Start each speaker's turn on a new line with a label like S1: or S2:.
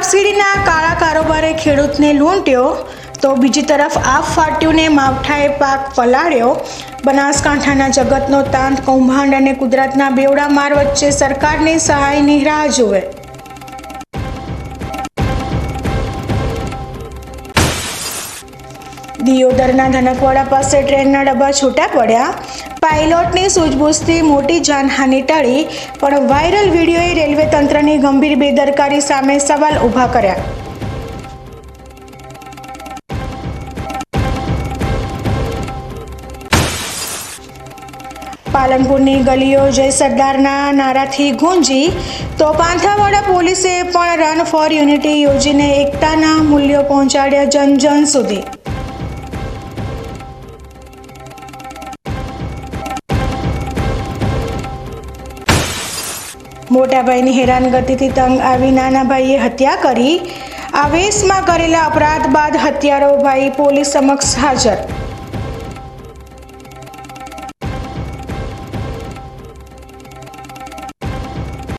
S1: ખાસવીડીના કાળા કારોબારે ખેડૂતને લૂંટ્યો તો બીજી તરફ આપ ફાટ્યુંને માવઠાએ પાક પલાળ્યો। બનાસકાંઠાના જગતનો તાંત કૌભાંડ અને કુદરતના બેવડા માર વચ્ચે સરકારની સહાયની રાહ જુએ। દિયોદરના ધનકવાડા પાસે ટ્રેનના ડબ્બા છૂટા પડ્યા। પાયલોટની સૂઝબૂછથી મોટી જાનહાનિ ટળી, પણ વાયરલ વિડીયોએ રેલવે તંત્રની ગંભીર બેદરકારી સામે સવાલ ઊભા કર્યા। પાલનપુરની ગલીઓ જય સરદારના નારાથી ગુંજી તો પાંથાવાડા પોલીસે પણ રન ફોર યુનિટી યોજીને એકતાના મૂલ્યો પહોંચાડ્યા જન જન સુધી। મોટા ભાઈની હેરાનગતિથી તંગ આવી નાના ભાઈએ હત્યા કરી। આવેશમાં કરેલા અપરાધ બાદ હત્યારો ભાઈ પોલીસ સમક્ષ હાજર।